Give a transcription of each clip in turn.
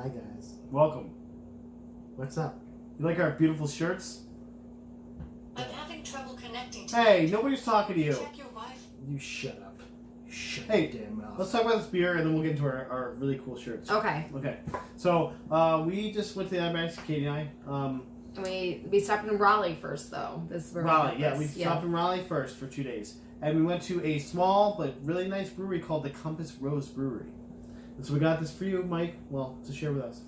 Hi guys. Welcome. What's up? You like our beautiful shirts? I'm having trouble connecting to Hey, nobody's talking to you. Check your Wi-Fi. You shut up. Shut Hey, your damn mouth. Let's talk about this beer and then we'll get into our really cool shirts. Okay. Okay. So, we just went to the IMAX, Katie and I. We stopped in Raleigh first, though. This is where Raleigh, we yeah. We stopped in Raleigh first for 2 days. And we went to a small but really nice brewery called the Compass Rose Brewery. And so we got this for you, Mike. Well, to share with us.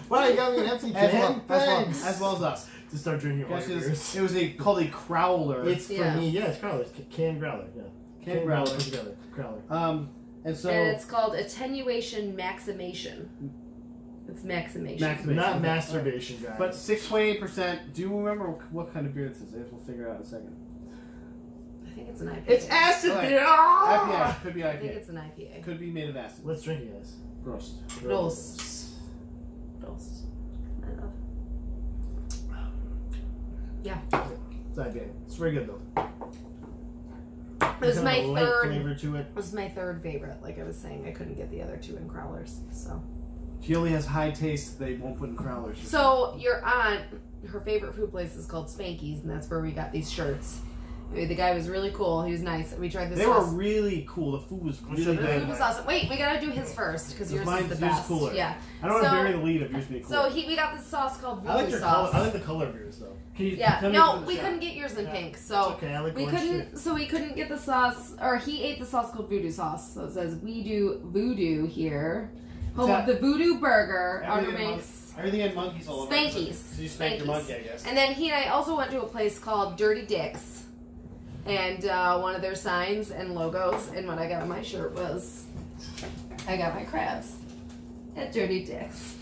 Why you got me an empty As can? as well as us. To start drinking all Guys, your beers. it was called a crowler. It's for Yeah. me. Yeah, it's growler. It's canned growler. Yeah. Canned growler. Put together. Growler. And so... And it's called attenuation maximation. It's maximation. Not masturbation, guys. But 6.8%. Do you remember what kind of beer this is? We'll figure it out in a second. I think it's an IPA. it's acid Right. beer. IPA. Could be I think IPA. it's an IPA. Could be made of acid. Let's drink it, guys. Gross. Gross. Gross. I love. Yeah. It's IPA. It's very good though. It was It's my got a light third. flavor to it. Was my third favorite. Like I was saying, I couldn't get the other two in crowlers. So. She only has high taste they won't put in crowlers. So your aunt, her favorite food place is called Spanky's, and that's where we got these shirts. The guy was really cool. He was nice. We tried this. They sauce. were really cool. The food was really The good. food was awesome. Wait, we gotta do his first because yours is the best. cooler. Yeah. I don't want to So- bury the lead of yours being cool. So we got this sauce called I like voodoo your color. sauce. I like the color of yours though. Can you Yeah. tell me No, from the we shop? couldn't get yours in pink. It's So okay. I like we orange couldn't. too. So we couldn't get the sauce, or he ate the sauce called voodoo sauce. So it says we do voodoo here. Home of the voodoo burger. Outer Everything in Banks. Everything had monkeys all over. Spanky's. So you spanked your Spanky's. monkey, I guess. And then he and I also went to a place called Dirty Dick's. And one of their signs and logos, and what I got on my shirt was, I got my crabs at Dirty Dick's.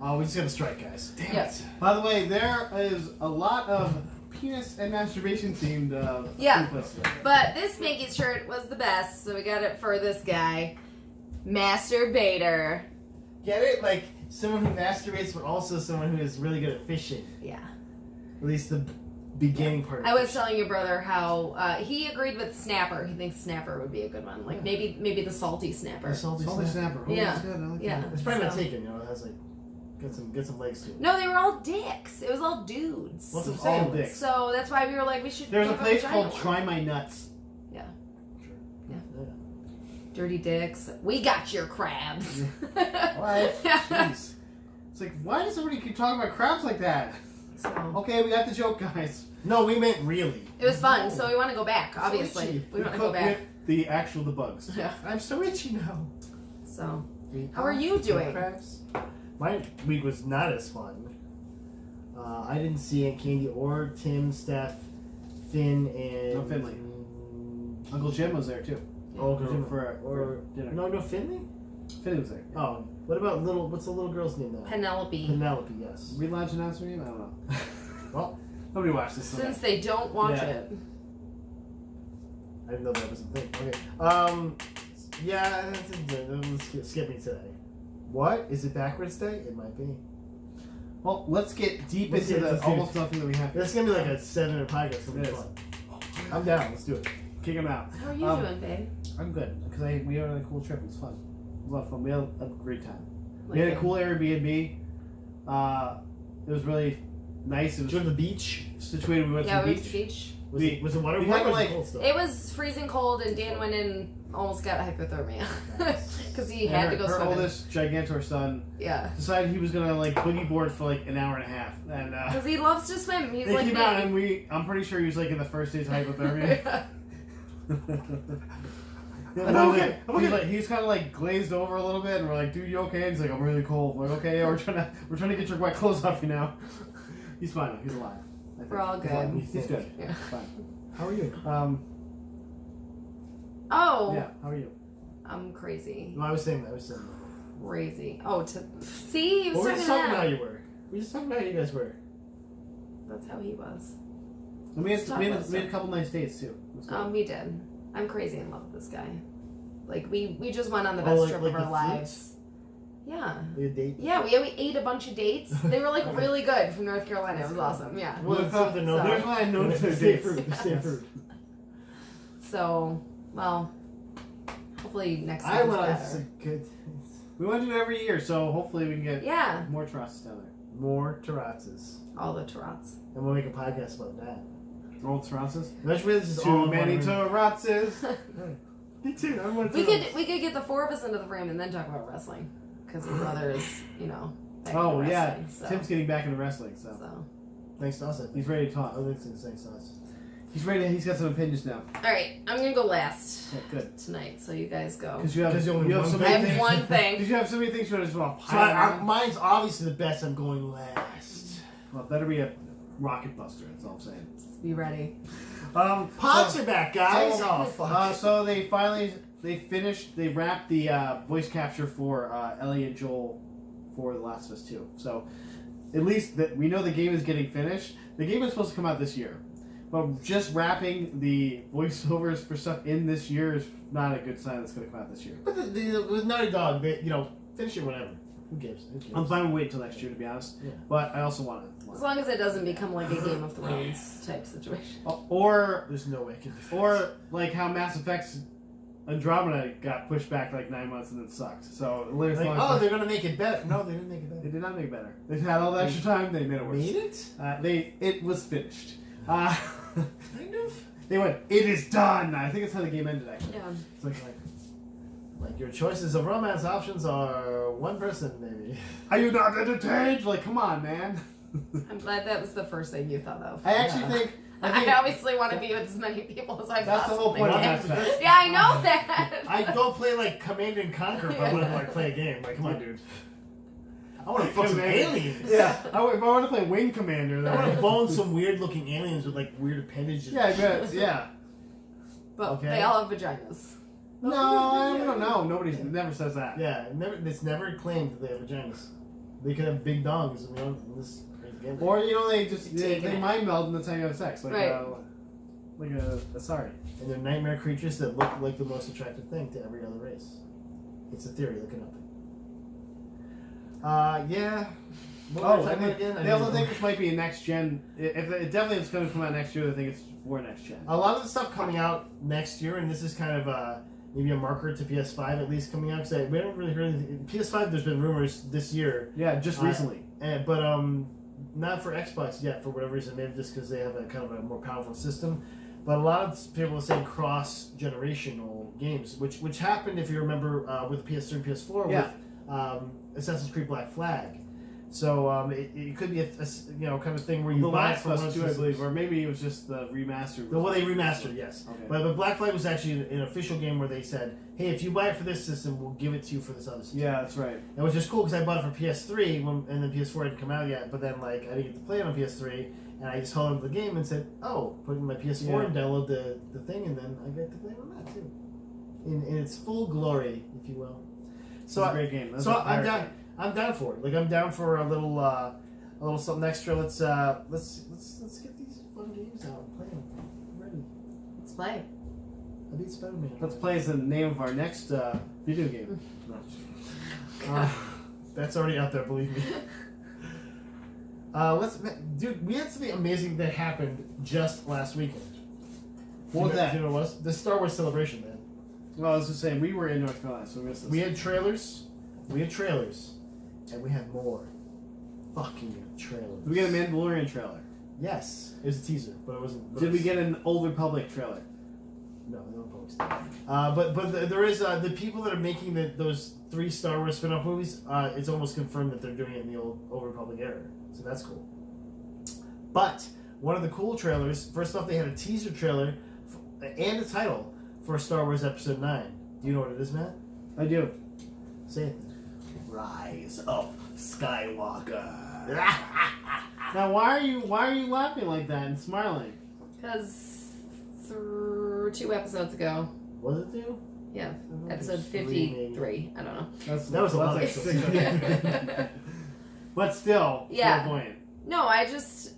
Oh, we just got a strike, guys. Damn Yep. it. By the way, there is a lot of penis and masturbation themed Yeah. food lists. But this Spanky's shirt was the best, so we got it for this guy, Masturbator. Get it? Like someone who masturbates, but also someone who is really good at fishing. Yeah. At least the beginning part. Of I was fishing. telling your brother how he agreed with Snapper. He thinks Snapper would be a good one. Like maybe the salty Snapper. The salty Salty snap. snapper. Oh, Yeah. that's good. I like Yeah. that. It's probably not So- taken. You know, it has like get some legs to it. No, they were all dicks. It was all dudes. What's It's I'm saying? all dicks. So that's why we were like, we should. There's a give place vagina called one. Try My Nuts. Sure. Yeah. Yeah. Dirty Dicks. We got your crabs. What? Jeez. It's like, why does everybody keep talking about crabs like that? So, Okay, we got the joke, guys. No, we meant really. it was fun, No. so we want to go back, obviously. itchy. We want to go cook back. with the actual bugs. Yeah. I'm so itchy now. So, how are you doing? Crabs. My week was not as fun. I didn't see Aunt Candy or Tim, Steph, Finn, and No, Finley. Uncle Jim was there too. Oh, Uncle Jim for or dinner. no Finley. Finley was there. Oh, what about what's the little girl's name now? Penelope. Penelope. Yes. Are we allowed to announce her name? I don't know. Well, Nobody watched this. Since they don't watch Yeah. it. I didn't know that was a thing. Okay. Yeah. Let's skip me today. What is it? Backwards day? It might be. Well, let's get deep Let's into get- the let's do it. almost nothing that we have. This is gonna be like a 7-minute podcast. It'll be It is. fun. I'm down. Let's do it. Kick him out. How are you doing, babe? I'm good because we had a cool trip. It was fun. It was a lot of fun. We had a great time. Like We had a it? cool Airbnb. It was really nice. It Did you go was to the beach? situated. We went Yeah, to we the went to the beach. beach. Was it water we park had or was like- it cold stuff? It was freezing cold, and Dan went in, almost got hypothermia. Because he And had to go her swimming. oldest Gigantor son Yeah. decided he was gonna like boogie board for like an hour and a half, and Because he loves to swim. He's they like came me. out and I'm pretty sure he was like in the first days of hypothermia. I'm And I was okay. like, I'm he's okay. like he's kind of like glazed over a little bit, and we're like, "Dude, you okay?" And he's like, "I'm really cold." We're like, "Okay, yeah, we're trying to get your wet clothes off you now." He's fine. He's alive. I think. We're all He's alive. good. He's good. Yeah. Fine. How are you? Oh, Yeah. How are you? I'm crazy. No, I was saying that. Crazy. Oh, to see, he was Well, we're talking just talking about how that. you were. We just talking about how you guys were. That's how he was. And we had Let's talk we had, about we had a stuff. couple nice dates too. It was good. We did. I'm crazy in love with this guy. Like we just went on the Oh, best like- trip like of our the lives. Yeah. We had a date. Yeah, we ate a bunch of dates. They were like really good from North Carolina. It was awesome. Yeah. Well, it's something to know. So- There's why I know Stay their dates. fruit. Stay fruit. So, well, hopefully next time I is went on better. some good. We want to do it every year, so hopefully we can get Yeah. more Tarazzas down there. More Tarazzas. All the Tarats. And we'll make a podcast about that. Old Tarazzas? That's really just all Too in many one room. Tarazzas. Me too. I want to. We could get the four of us into the frame and then talk about wrestling, because your brother is, back Oh, into yeah. wrestling, so. Tim's getting back into wrestling, so. Thanks to us. I think. He's ready to talk. Oh, thanks to us. He's ready. He's got some opinions now. All right, I'm gonna go last Yeah, good. tonight, so you guys go. Because you have, 'Cause you only you have one so thing. I many have things. one thing. Because you have so many things you just want to So pile on. mine's obviously the best. I'm going last. Well, it better be a rocket buster. That's all I'm saying. Be ready. Pods are back, guys. So- Oh fuck. So they wrapped the voice capture for Ellie and Joel for The Last of Us 2. So at least we know the game is getting finished. The game is supposed to come out this year. But just wrapping the voiceovers for stuff in this year is not a good sign that's going to come out this year. But with Naughty Dog, they, finish it whenever. Who gives? I'm fine with waiting until next year, to be honest. Yeah. But I also want As to. long as it doesn't become like a Game of Thrones type situation. Or There's no way it can be fixed. Or like how Mass Effect Andromeda got pushed back like 9 months and then sucked. So Like, oh, they're gonna make it better. No, they didn't make it they better. did not make it better. They had all the extra time. They made it worse. Made it? It was finished. Kind of. They went. It is done. I think that's how the game ended. Actually, Yeah. it's like, Like your choices of romance options are one person, maybe. are you not entertained? Like, come on, man. I'm glad that was the first thing you thought of. I actually think. I obviously want to be with as many people as I That's the whole possibly point of can. Mass Effect. Yeah, I know that. I'd go play like Command and Conquer if I want to play a game. Like, come on, dude. I want to fuck some Commander. aliens. Yeah, if I want to play Wing Commander, I want then to bone some weird looking aliens with like weird appendages. yeah, I bet. Yeah. But Okay. they all have vaginas. No, I don't know. Nobody never says that. Yeah, it's never claimed that they have vaginas. They could have big dongs in this crazy game. Or they just they Taking it. mind meld and that's how you have sex, like Right. sorry. And they're nightmare creatures that look like the most attractive thing to every other race. It's a theory. Look it up. Yeah. What were we talking about again? I They also don't think know. this might be a next gen. If it definitely is going to come out next year, they think it's for next gen. A lot of the stuff coming out next year, and this is kind of maybe a marker to PS5 at least coming out. Because we haven't really heard anything. PS5, there's been rumors this year, Yeah, just recently. but not for Xbox yet for whatever reason. Maybe just because they have a kind of a more powerful system. But a lot of people are saying cross-generational games, which happened if you remember with the PS3 and PS4 Yeah. with Assassin's Creed Black Flag. So it could be a kind of thing where you The buy it Last for of one Us 2, I system. believe, or maybe it was just the remastered. Well, they remastered, yes. Okay. But Black Flag was actually an official game where they said, hey, if you buy it for this system, we'll give it to you for this other system. Yeah, that's right. And which is cool because I bought it for PS3 and then PS4 hadn't come out yet. But then I didn't get to play it on PS3, and I just held on to the game and said, oh, put it in my PS4 Yeah. and download the thing, and then I get to play it on that too, in its full glory, if you will. So it's a great game. That's So a I'm pirate down. game. I'm down for it. Like I'm down for a little something extra. Let's get these fun games out and play them. I'm ready. Let's play. I beat Spider-Man. Let's play is the name of our next video game. That's already out there. Believe me. Dude, we had something amazing that happened just last weekend. What was Do that? you know what it was? The Star Wars Celebration, man. Well, I was just saying, we were in North Carolina, so we missed this. We had trailers, and we had more fucking trailers. Did we get a Mandalorian trailer? Yes, it was a teaser, but it wasn't. Did we get an Old Republic trailer? No, they don't post. But there is the people that are making those 3 Star Wars spin-off movies. It's almost confirmed that they're doing it in the old Republic era, so that's cool. But one of the cool trailers. First off, they had a teaser trailer and a title for Star Wars Episode 9. Do you know what it is, Matt? I do. Say it. Rise up, Skywalker. Now, why are you laughing like that and smiling? Because 2 episodes ago. Was it you? Yeah. I think Episode it's 3 maybe. 53. I don't know. That was a lot like of 6. episodes. But still, Yeah. flamboyant. No, I just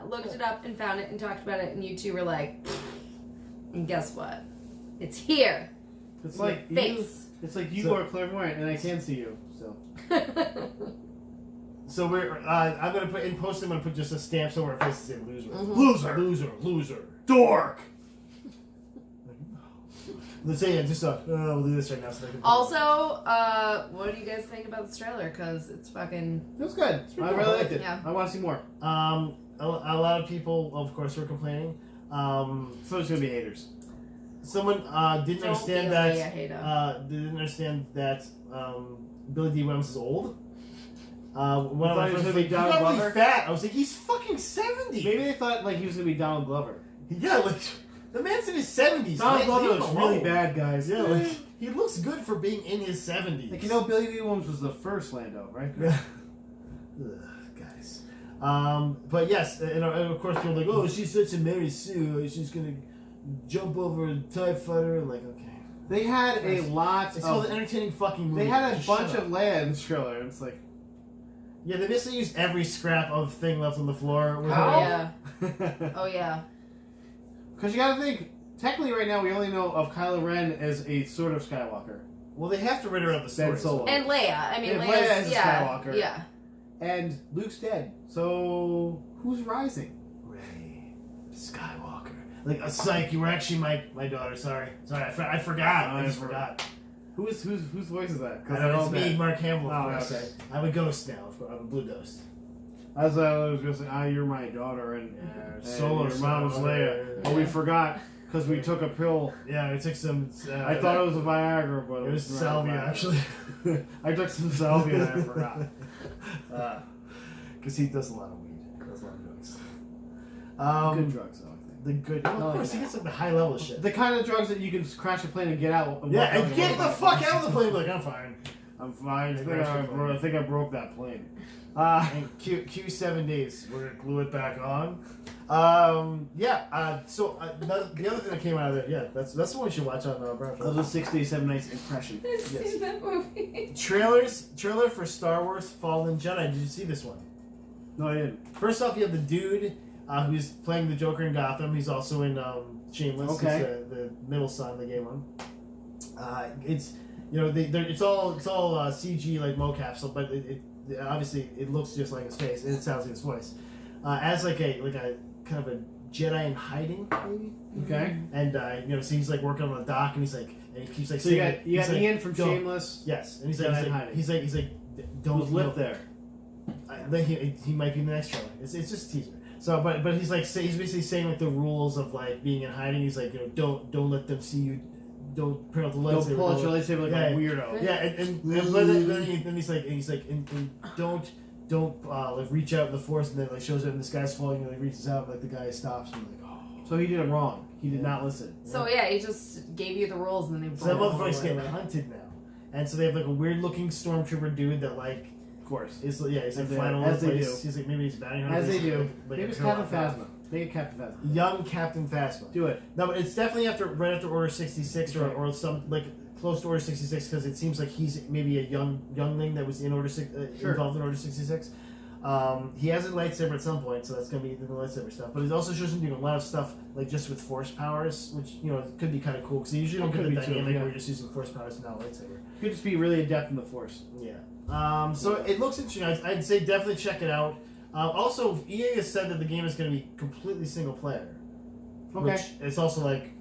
looked it up and found it and talked about it, and you two were like, and guess what? It's here. It's like you. Face. It's like you So- are clairvoyant, and I can see you. So So we're. I'm gonna put in post. I'm gonna put just a stamp over our face and say loser, Mhm. loser, dork. dork. Let's say we'll do this right now. So they can Also, what do you guys think about this trailer? Because it's fucking... It was good. I really liked it. Yeah. I want to see more. A lot of people, of course, were complaining. So there's gonna be haters. Someone didn't Don't understand feel that. like a hater. Didn't understand that Billy D. Williams is old. When I thought he was first gonna be he Donald got really Glover? fat. I was like, he's fucking 70. Maybe they thought like he was gonna be Donald Glover. Yeah, like the man's in his 70s. Donald Glover Leave him looks really alone. bad, guys. Yeah, like he looks good for being in his 70s. Like Billy D. Williams was the first Lando, right? Yeah. Ugh, guys. But yes, and of course people are like, oh, she's such a Mary Sue. She's gonna jump over a TIE fighter. And like, okay. They had a lot It's called of. an entertaining fucking movie. They had a Just bunch shut of up. Leia in this trailer, and it's like. Yeah, they basically used every scrap of thing left on the floor. Oh, yeah. Oh, yeah. Because you gotta think, technically right now we only know of Kylo Ren as a sort of Skywalker. Well, they have to write around the story. Ben Solo. And Leia. I mean, Yeah, Leia's... Leia is a yeah. Skywalker. Yeah. And Luke's dead. So, who's rising? Ray Skywalker. Like, psych, you were actually my daughter. Sorry, I forgot. I just forgot. Whose voice is that? I know, it's me, Mark Hamill. Oh, of course. okay. I'm a ghost now. Of course, I'm a blue ghost. I was gonna say, you're my daughter, and Solo your mom was Leia. But we forgot because we took a pill. Yeah, we took some. I thought it was a Viagra, but it was not salvia, Viagra. actually. I took some salvia and I forgot. Because he does a lot of weed. Does a lot of drugs. Good drugs, though. I think. The good. Well, of course, he gets like the high level shit. The kind of drugs that you can crash a plane and get out. Yeah, and get the fuck out of the plane. Like, I'm fine. I'm fine. I think I broke that plane. And Q 7 days. We're gonna glue it back on. So the other thing that came out of it, yeah, that's the one you should watch on Brown. That was a 6 Days, 7 Nights impression. I've seen that movie. Trailer for Star Wars Fallen Jedi. Did you see this one? No, I didn't. First off, you have the dude who's playing the Joker in Gotham. He's also in Shameless. Okay. He's the middle son, the gay one. It's it's all CG like mocap, so but it obviously it looks just like his face and it sounds like his voice. As like a kind of a Jedi in hiding, maybe. Okay. And so he's like working on the dock, and he's like, and he keeps like So you got Ian from "Don't-" Shameless. Yes, and Jedi in hiding. he's like, don't Who's lip there? he might be in the next trailer. It's just a teaser. So, but he's like he's basically saying like the rules of like being in hiding. He's like, don't let them see you. Don't print out the lightsaber. Don't pull out your lightsaber like a weirdo. Yeah, and then he's like don't like reach out in the force, and then like shows him this guy's falling, and like reaches out, and, like the guy stops, and like So he did it wrong. He did not listen. So yeah, he just gave you the rules and then he So that broke motherfucker's them. getting hunted now, and so they have like a weird looking stormtrooper dude that like. Of course. He's like As flying all they over the do. place. He's like maybe he's a bounty hunter. As they do. Like Maybe a it's girl Captain like that. Phasma. Make it Captain Phasma. Young Captain Phasma. Do it. No, but it's definitely right after Order 66 Okay. or some like close to Order 66 because it seems like he's maybe a youngling that was in Order involved in Order 66. He has a lightsaber at some point, so that's gonna be the lightsaber stuff. But it also shows him doing a lot of stuff like just with force powers, which could be kind of cool because you usually don't get the dynamic where you're just using force powers and not a lightsaber. You could just be really adept in the Force. Yeah. So it looks interesting. I'd say definitely check it out. Also, EA has said that the game is going to be completely single player. Okay. Which it's also like,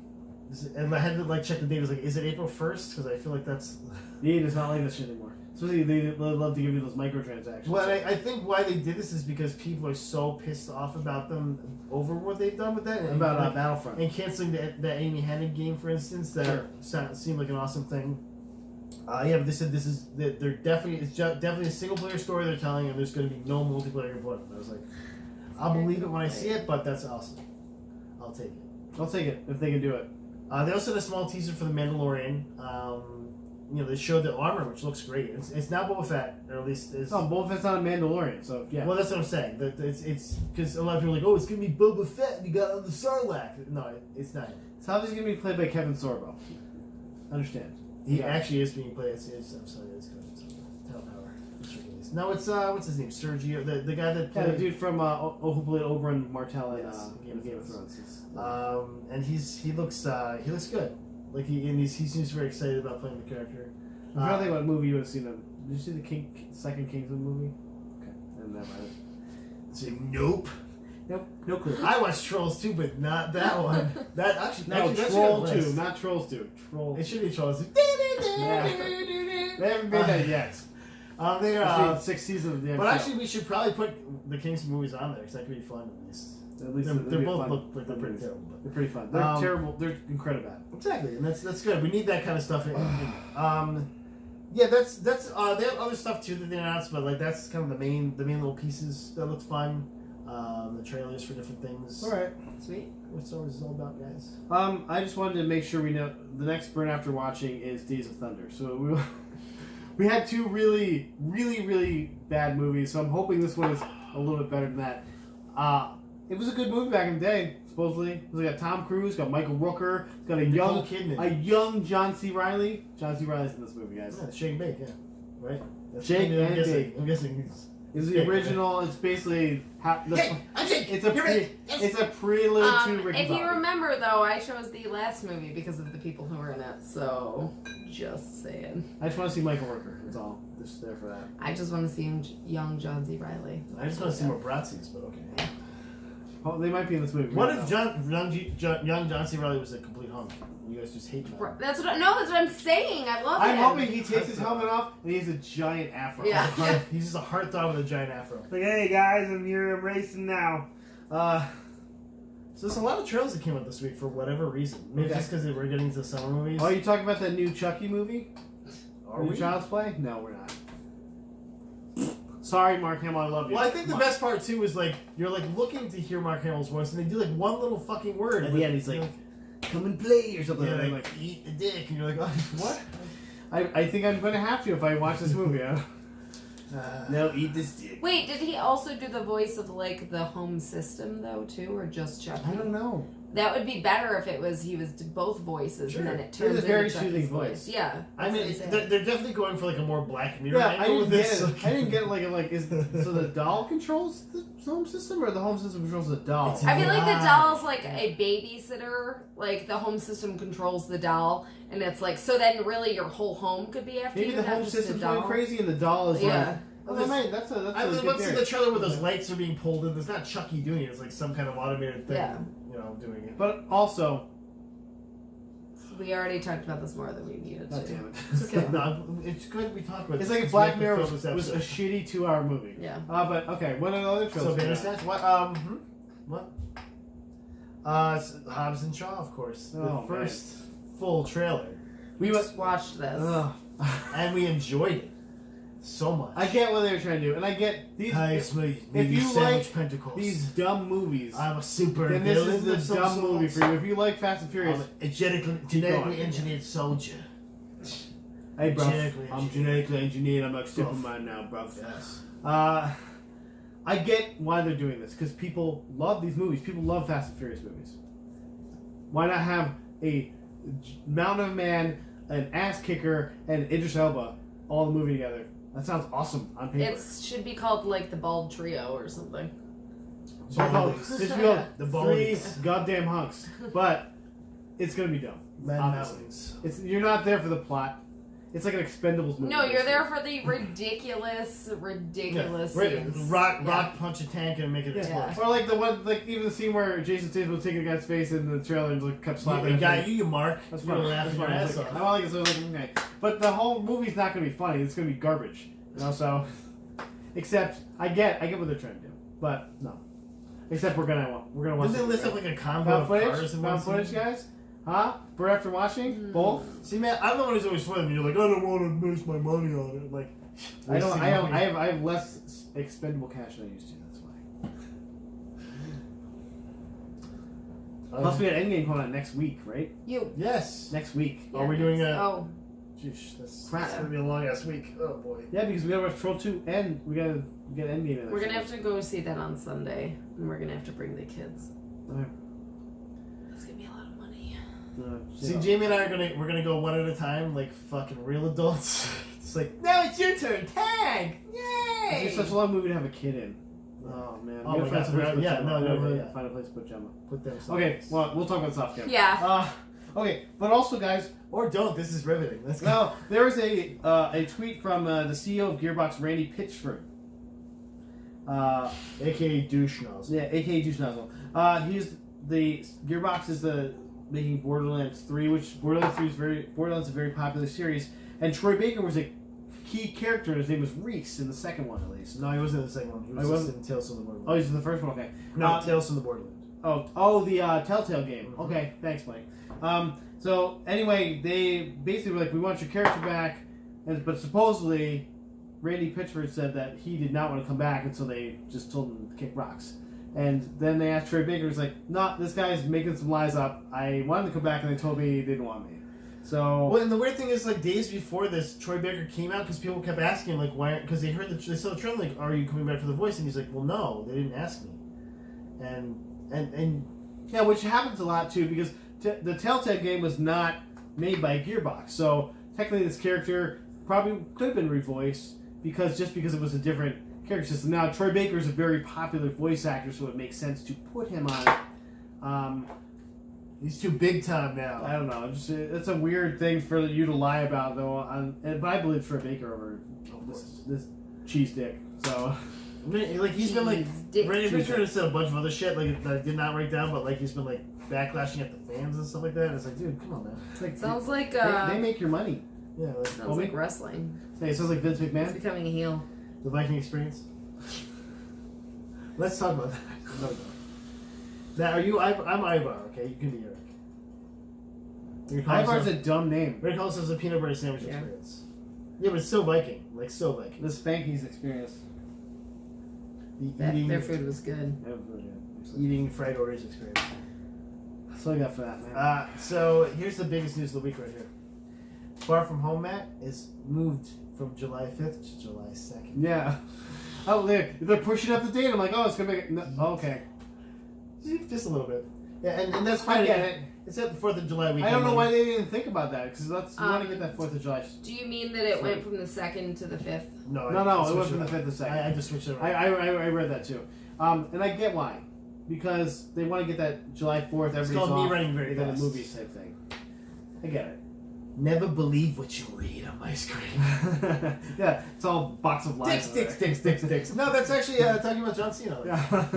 and I had to like check the date. It was like, is it April 1st? Because I feel like that's. EA does not like this shit anymore. Especially they love to give you those microtransactions. Well, I think why they did this is because people are so pissed off about them over what they've done with that. And About Battlefront. And canceling the Amy Hennig game, for instance, that seemed like an awesome thing. Yeah, but they said they're definitely definitely a single player story they're telling, and there's going to be no multiplayer component. I was like, I'll believe it when I see it, but that's awesome. I'll take it. I'll take it if they can do it. They also had a small teaser for the Mandalorian. They showed the armor, which looks great. It's not Boba Fett, or at least it's. No, Boba Fett's not a Mandalorian, so yeah. Well, that's what I'm saying. That it's because a lot of people are like, oh, it's gonna be Boba Fett. And you got on the Sarlacc. No, it's not. So how's he gonna be played by Kevin Sorbo? Understand? He actually is being played. I'm sorry, it's Title Power. No, it's what's his name? Sergio, the guy that Yeah, played. the dude from who played Oberyn Martell in Yes, Game of Thrones. And he looks good. Like he seems very excited about playing the character. I'm trying to think what movie you would have seen him. Did you see the second Kingsman movie? Okay, and never mind. So, nope. Nope, no clue. I watched Trolls 2, but not that one. That actually, No, actually, that's Troll on the 2, list. not Trolls 2. Troll. It should be Trolls 2. Yeah. They haven't made that yet. They're, It's 6 seasons of the but show. actually, we should probably put the Kings movies on there because that could be fun at least. At least They're be both fun- look like they're fun pretty movies. terrible. But. They're pretty fun. They're terrible. They're incredible at it. Exactly, and that's good. We need that kind of stuff. Yeah, that's they have other stuff too that they announced, but like that's kind of the main little pieces that look fun. The trailers for different things. All right. Sweet. What Star Wars is all about, guys. I just wanted to make sure we know the next burn after watching is Days of Thunder. So we had 2 really, really, really bad movies. So I'm hoping this one is a little bit better than that. It was a good movie back in the day. Supposedly, it's got Tom Cruise, got Michael Rooker, it's got Nicole Kidman. young John C. Reilly. John C. Reilly's in this movie, guys. Yeah, Shake and Bake, yeah, right. That's Shake I'm and guessing, Bake. I'm guessing. It's the Yeah, original. It's basically I'm Shake. it's a You're right. Yes. it's a prelude to Ricky If you Bobby. remember, though, I chose the last movie because of the people who were in it. So, just saying. I just want to see Michael Rooker. That's all. Just there for that. I just want to see young John C. Reilly. I just want to see more Bratzies, but okay. Oh, they might be in this movie. What We if don't know. young John C. Reilly was a complete hunk? You guys just hate that. That's what I'm saying. I love I'm him. hoping he takes his helmet off and he has a giant afro. Yeah. He's just a heartthrob with a giant afro. Like, hey guys, I'm here. I'm racing now. So there's a lot of trailers that came out this week for whatever reason. Maybe Okay. just because we're getting into the summer movies. Oh, you talking about that new Chucky movie? Are New we? Child's Play? No, we're not. Sorry, Mark Hamill, I love you. Well, I think the Mark. best part too is like you're like looking to hear Mark Hamill's voice, and they do like one little fucking word At the end, he's like, "Come and play" or something. yeah, and I'm like eat the dick, and you're like, oh, what? I think I'm going to have to if I watch this movie. No, eat this dick. Wait, did he also do the voice of like the home system though too, or just Chucky? I don't know. That would be better if he was both voices, and then it turns It's a very into Chucky's soothing voice. Yeah, I that's mean, what I'm saying. they're definitely going for like a more Black Mirror Yeah, I angle didn't with get this. it. I didn't get like is so the doll controls the home system or the home system controls the doll? It's I feel like the Ah. doll's like a babysitter. Like the home system controls the doll, and it's like so then really your whole home could be after Maybe you, the not home just system's the doll. going crazy and the doll is Yeah. like. Oh, that might, that's a I good let's see theory. the trailer where those lights are being pulled in. There's not Chucky doing it. It's like some kind of automated thing, Yeah. doing it. But also, We already talked about this more than we needed God to. damn it. It's okay. No, it's good we talk about It's this. like if We Black have to Mirror fill was this a episode. shitty 2-hour movie. Yeah. But okay, what other trailers? So do you Bandersnatch? What? Hobbs and Shaw, of course. The Oh, first full trailer, We Just watched this. Ugh. and we enjoyed it so much. I get what they were trying to do, and I get these. Hi, it's me. if you Sandwich like Pentecost. these dumb movies, I'm a super then this villain of is the some dumb movie sort. for you. If you like Fast and Furious, I'm a genetically going. engineered soldier. hey bro, genetically I'm engineered. genetically engineered. I'm like Bruv. Superman now, bro. Yes. I get why they're doing this because people love these movies. People love Fast and Furious movies. Why not have a Mountain of Man, an ass kicker, and Idris Elba all in the movie together? That sounds awesome on paper. It should be called like the Bald Trio or something. It should be called- Baldies. it should be called The Three Baldies. Goddamn Hunks. But it's gonna be dumb. Mad Obviously. Mountains. You're not there for the plot. It's like an Expendables movie. No, you're basically. there for the ridiculous scenes. Rock Yeah. punch a tank and make it Yeah. explode. Or like the one, like even the scene where Jason Statham was taking a guy's face in the trailer and like kept slapping You him. got you, Mark. That's You're funny. laughing That's your funny. ass Like, off. I don't like it. So like, okay. But the whole movie's not going to be funny. It's going to be garbage. You know. So, except I get what they're trying to do. But no. Except we're gonna watch. Didn't they it, list right? up like a combo Found of cars footage? in Found one footage, scene? guys? Huh? We're after watching both. See, man, I'm the one who's always fun. You're like, I don't want to waste my money on it. Like, I don't. wasting I money. have less expendable cash than I used to. That's why. Plus, we got Endgame coming out next week, right? Yes. Next week. Are we doing a? Oh, Jeez, that's Crap. gonna be a long ass week. Oh boy. Yeah, because we got to watch Troll 2 and we got Endgame. in we're there. gonna have to go see that on Sunday, and we're gonna have to bring the kids. Alright. It's gonna be a lot of money. See, Jamie and I we're gonna go one at a time, like fucking real adults. It's like, now it's your turn. Tag. Yay! It's such a long movie to have a kid in. Oh man. Oh We my gotta find God. a place to put Yeah, Gemma. no, We gotta yeah. Find a place to put Gemma. Put them. Okay, well, we'll talk about soft cam. Yeah. Okay, but also, guys, Or don't. This is riveting. Let's go. now there was a tweet from the CEO of Gearbox, Randy Pitchford, AKA douche nozzle. Yeah, aka Juice Nozzle. He's the Gearbox is making Borderlands 3, which Borderlands is a very popular series, and Troy Baker was a key character. His name was Reese in the second one, at least. No, he wasn't in the second one. He was just in Tales from the Borderlands. Oh, he's in the first one. Okay. No, Tales from the Borderlands. The Telltale game. Okay, thanks, Mike. So anyway, they basically were like, we want your character back, but supposedly Randy Pitchford said that he did not want to come back, and so they just told him to kick rocks. And then they asked Troy Baker, he's like, no, this guy's making some lies up. I wanted to come back, and they told me he didn't want me. So well, and the weird thing is, like, days before this, Troy Baker came out because people kept asking him, like, why? Because they saw the trailer, like, are you coming back for the voice? And he's like, well, no, they didn't ask me. And yeah, which happens a lot too, because the Telltale game was not made by Gearbox, so technically this character probably could have been revoiced because it was a different character system. Now Troy Baker is a very popular voice actor, so it makes sense to put him on. He's too big time now. I don't know. It's a weird thing for you to lie about, though. But I believe Troy Baker over this cheese dick. So. I mean, like, he's been like Randy Pitchford has said a bunch of other shit like that I did not write down, but like he's been like backlashing at the fans and stuff like that. And it's like, dude, come on, man. Like, Sounds like they make your money. Yeah, like, sounds like wrestling. Hey, it sounds like Vince He's McMahon. becoming a heel. the Viking experience. Let's talk about that. No. Now, are you? I'm Ivar. Okay, you can be Eric. Ivar's a dumb name. Rick calls us a peanut butter sandwich Yeah. experience. Yeah, but it's still Viking. Like, still Viking. The Spanky's experience. Eating Their food was good. That was really good. eating fried Oreos experience. That's all I got for that, man. So here's the biggest news of the week right here. Far From Home, Matt, is moved from July 5th to July 2nd. Yeah. Oh, they're pushing up the date. I'm like, oh, it's gonna make it. No, okay. Just a little bit. Yeah, and that's fine. I get it. It's at the 4th of July weekend. I don't know why they didn't think about that, because we want to get that 4th of July. Do you mean that it went from the 2nd to the 5th? No, No, it went from the 5th to 2nd. I just switched it around. I read that too. And I get why. Because they want to get that July 4th, everybody's called off, me running very the fast. movies type thing. I get it. Never believe what you read on my screen. Yeah, it's all box of lies. Dicks. No, that's actually talking about John Cena. Yeah.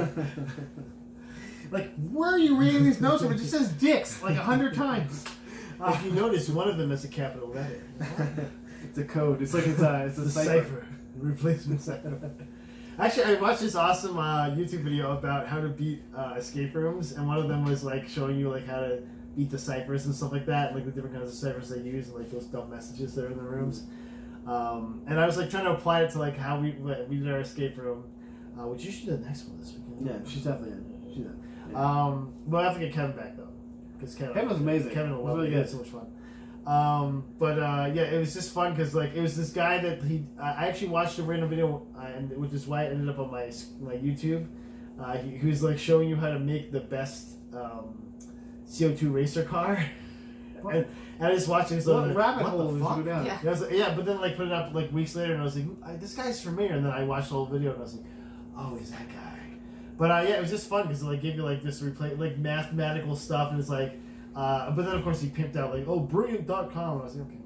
Like, Where are you reading these notes from? It just says dicks like 100 times. if you notice, one of them is a capital letter. It's a code. It's like it's a The cipher. Replacement cipher. Actually, I watched this awesome YouTube video about how to beat escape rooms, and one of them was like showing you like how to beat the ciphers and stuff like that, and like the different kinds of ciphers they use, and like those dumb messages that are in the rooms. And I was like trying to apply it to like how we did our escape room, which you should do the next one this weekend. Yeah, she's definitely in. She's in. We'll have to get Kevin back though, because Kevin was amazing. Kevin will love really it. He had so much fun. Yeah, it was just fun because like it was this guy that I actually watched a random video, and which is why it ended up on my YouTube. He was like showing you how to make the best CO2 racer car, and I just watched it. So What rabbit hole the did you fuck? go down? Yeah. And I was like, yeah, but then like put it up like weeks later, and I was like, this guy's familiar. And then I watched the whole video, and I was like, oh, he's that guy. But yeah, it was just fun because it like gave you like this like mathematical stuff, and it's like, but then of course he pimped out like, oh, brilliant.com. And I was like, okay.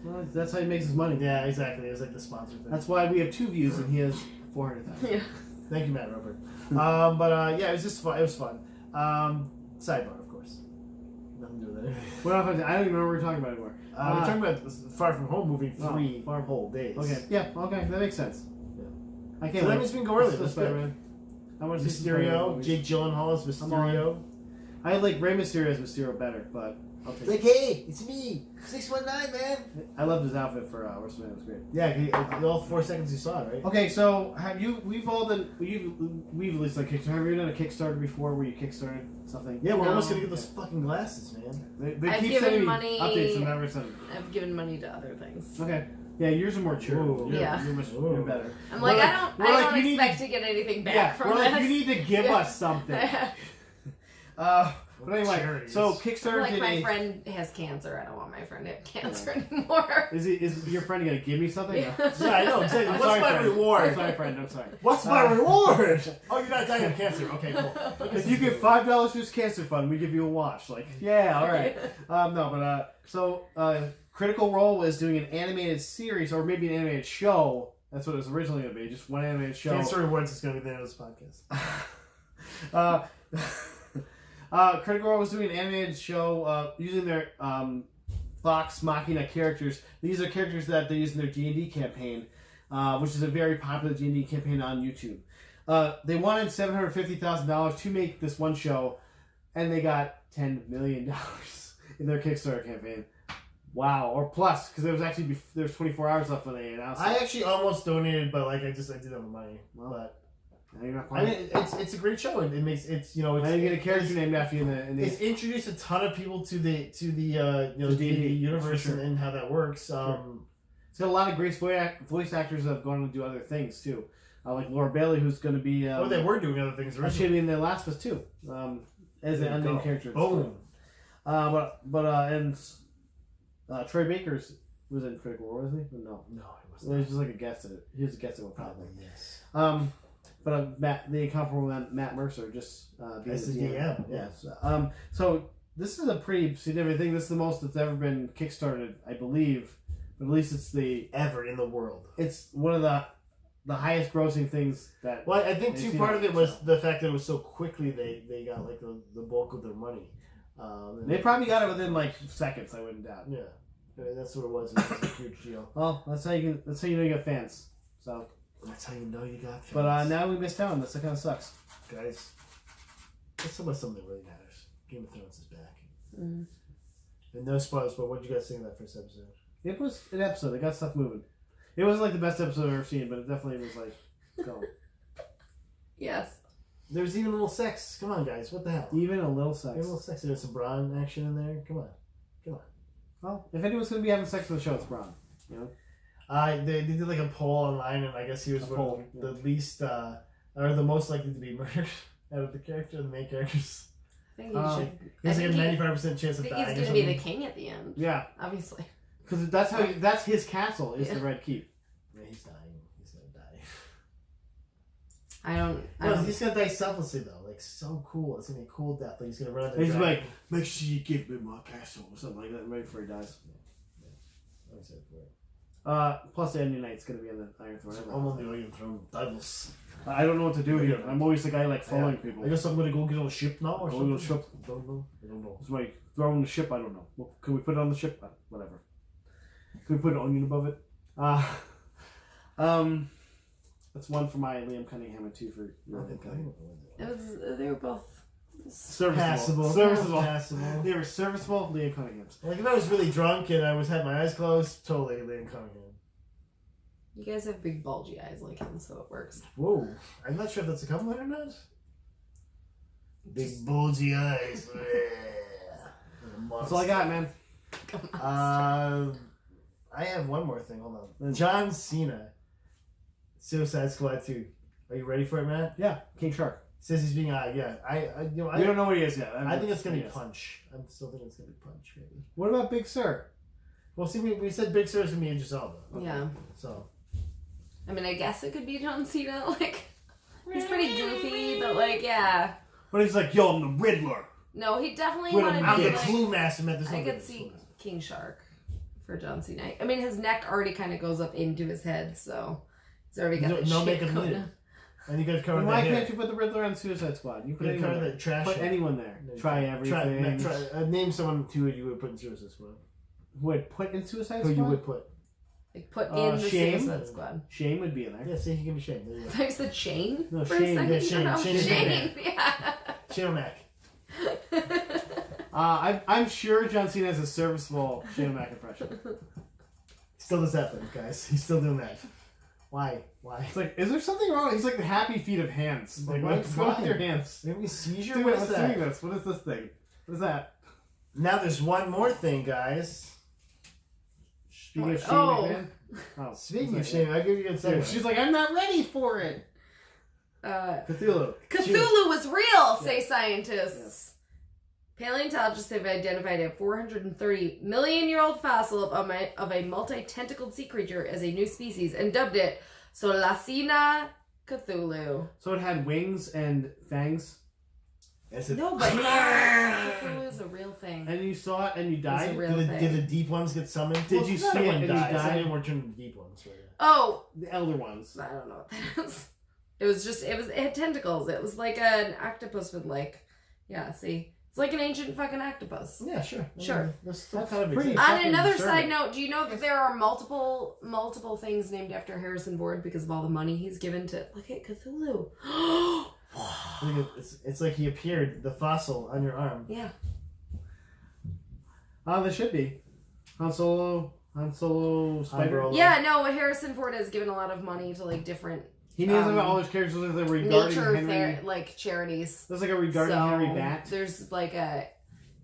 Well, that's how he makes his money. Yeah, exactly. It was like the sponsor thing. That's why we have 2 views and he has 400,000. Yeah. Thank you, Matt Robert. Yeah, it was just fun. It was fun. Sidebar, of course. Nothing to do with that. I don't even remember what we're talking about anymore. We're talking about Far From Home moving 3 Far whole days. Okay. Yeah. Okay. That makes sense. Yeah. I can't. So that wait. means we can go early. Let's Let's go go. Spider-Man. I want to see Spider-Man Mysterio, movies. Jake Gyllenhaal as Mysterio. I like Rey Mysterio as Mysterio better, but I'll take it. hey, it's me, 619, man. I loved his outfit for WrestleMania. It was great. Yeah, all 4 seconds you saw it, right? Okay, so have you? We've released like Kickstarter. Have you done a Kickstarter before where you kickstarted something? Yeah, we're No. almost gonna get those fucking glasses, man. They I've keep given sending me money- updates and never send them. I've given money to other things. Okay. Yeah, yours are more charitable. Ooh. You're, Yeah. you're better. I'm like, We're I we're don't you need expect to get anything back Yeah, from we're this. like, you need to give Yeah. us something. But anyway, Charities. so I'm Kickstarter like, did my a. friend has cancer. I don't want my friend to have cancer anymore. Is your friend gonna give me something? Yeah. Yeah, I know. Exactly. I'm What's sorry, my friend. reward? I'm sorry, friend. I'm sorry. What's my reward? Oh, you're not dying of cancer. Okay, cool. If you give $5 to his cancer fund, we give you a watch. Like, yeah, all right. So Critical Role was doing an animated series, or maybe an animated show, That's what it was originally going to be. Just one animated show. Cancer Rewards is going to be the end of this podcast. Critical Role was doing an animated show using their Vox Machina characters. These are characters that they use in their D&D campaign, which is a very popular D&D campaign on YouTube. They wanted $750,000 to make this one show, and they got $10 million in their Kickstarter campaign. Wow, or plus, because there was 24 hours left when they announced it. I actually almost donated, but like I did have the money. Well, But now you're not I playing. mean, it's a great show. It makes it's Now you get a character named after you in It's the introduced a ton of people to the D&D D&D, universe for sure. and how that works. It's got a lot of great voice actors that have gone on to do other things too, like Laura Bailey, who's going to be. They were doing other things She originally. should be in The Last of Us too, as an unnamed character. Boom. And Troy Baker's was in Critical Role, wasn't he? No, No, it he wasn't. was just like a guest at it. He was a guest at one Probably time. yes. The incomparable Matt Mercer just being As the the DM, yeah. Yes. So this is a pretty significant thing. This is the most that's ever been kickstarted, I believe. But at least Ever in the world. it's one of the highest grossing things that. Well, I think They've too seen part it, of it was so. the fact that it was so quickly they got like the bulk of their money. They probably got it within like seconds. I wouldn't doubt. Yeah, that's what it was. It was a huge deal. Well, that's how you know you got fans. So, That's how you know you got fans. but now we missed out on this. That kind of sucks. Guys, let's talk about something that really matters. Game of Thrones is back. Mm. And no spoilers, but what did you guys think of that first episode? It was an episode. It got stuff moving. It wasn't like the best episode I've ever seen, but it definitely was like, go. Yes. There was even a little sex. Come on, guys. What the hell? Even a little Even sex. a little sex. There was some Braun action in there. Come on. Well, if anyone's going to be having sex in the show, it's Braun. You know? They did like a poll online, and I guess he was A one poll, of the least, or the most likely to be murdered out of the main characters. I think he should. He has I like a think 95% chance I of think dying. he's or going to be the something. king at the end. Yeah. Obviously. Because that's his castle is the Red Keep. Yeah, he's dying. He's gonna die. I don't. No, he's gonna die selflessly though. Like so cool. It's gonna be a cool death. Like he's gonna run out there. He's like, make sure you give me my castle or something like that right before he dies. I'm excited for it. Plus, the Onion Knight's going to be on the Iron Throne. I'm on the Iron Throne. Devils. I don't know what to do here. I'm always the guy like following Yeah. people. I guess I'm gonna go get on a ship now or Go something. on a ship. Don't know. I don't know. Is my throne the ship? I don't know. Well, can we put it on the ship? Whatever. Can we put an onion above it? That's one for my Liam Cunningham and two for Liam Cunningham. It was. They were both. Serviceable. Passable. They were serviceable. Liam Cunningham's. Like if I was really drunk and I had my eyes closed, totally Liam Cunningham. You guys have big bulgy eyes like him, so it works. Whoa. I'm not sure if that's a compliment or not. Big bulgy eyes. That's all I got, man. Come on. I have one more thing. Hold on. John Cena. Suicide Squad 2. Are you ready for it, Matt? Yeah, King Shark. Says he's being yeah. We don't know what he is yet. I think it's gonna be Punch. I'm still thinking it's gonna be Punch, maybe. What about Big Sir? Well, see, we said Big Sir's gonna be Idris Elba. Yeah. So. I mean, I guess it could be John Cena. Like, he's pretty goofy, but like, yeah. But he's like, yo, I'm the Riddler. No, he definitely With a wanted I'm to the be like. Clue Master. Matt. There's I no could difference. see King Shark for John Cena. I mean, his neck already kind of goes up into his head, so he's already got the no shit makeup going needed. on. And you guys cover Why that can't hair. you put the Riddler on Suicide Squad? You put You anyone cover there. that trash. Put hair. anyone there. No, Try everything. Name someone who you would put in Suicide Squad. Would put in Suicide Who Squad? you would put? Like, put in the Shame? Suicide Squad. Shane would be in there. Yeah, see, he can be Shane. There you I go. thought you said Shane No, for Shane, a second. yeah, Shane. No, Shane. Yeah. Shane O'Mac. I'm sure John Cena has a serviceable Shane O'Mac impression. Still does that thing, guys. He's still doing that. Why? It's like, is there something wrong? He's like the happy feet of hands. Like, Why? what's wrong with your hands? Maybe seizure? Dude, What is what's that? doing this? What is this thing? What is that? Now there's one more thing, guys. Speaking of Shane Oh. McMahon? Oh, Speaking of what's that? Shane, I'll give you a Yeah, second. she's like, I'm not ready for it. Cthulhu. Cthulhu was real, say scientists. Paleontologists have identified a 430 million-year-old fossil of a multi-tentacled sea creature as a new species and dubbed it Solacina Cthulhu. So it had wings and fangs? And it said, No, but Cthulhu is a real thing. And you saw it and you died? It's a real did the deep ones get summoned? Did you see it and you died? Some of them were turned into deep ones. So yeah. Oh, The elder ones. I don't know what that is. It had tentacles. It was like an octopus with yeah, see? It's like an ancient fucking octopus. Yeah, sure. Sure. That's still That's pretty- exists. On fucking another disturbing. side note, do you know that there are multiple things named after Harrison Ford because of all the money he's given to look at Cthulhu? It's like he appeared, the fossil on your arm. Yeah. There should be. Han Solo, Spider. Umbrella. Yeah, no, Harrison Ford has given a lot of money to like different He names them all his characters that are regarding Henry. like charities. There's like a regarding Henry bat. There's like a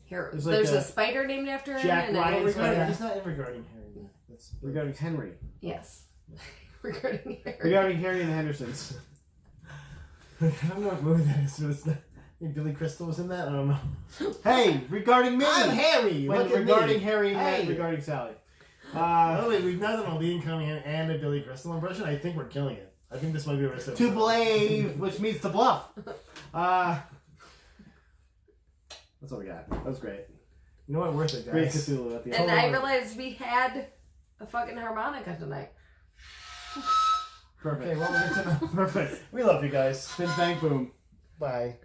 There's there's like a spider named after him. Jack and Ryan's a, He's not in regarding Harry. That's Regarding Henry. yes. Regarding Harry. Regarding Harry and the Hendersons. I don't know what movie that is, but it's not. I think Billy Crystal was in that. I don't know. Hey, regarding me. I'm Harry. When Look at regarding me. Harry Hey. and regarding Sally. By the way, we've now done a Lean Cunningham and a Billy Crystal impression. I think we're killing it. I think this might be a rest To blave, which means to bluff. That's all we got. That was great. You know what? Worth it, Great guys. Cthulhu at the And end. I realized we had a fucking harmonica tonight. Perfect. Okay, well, we're gonna. Perfect. We love you guys. Fang Fum. Bye.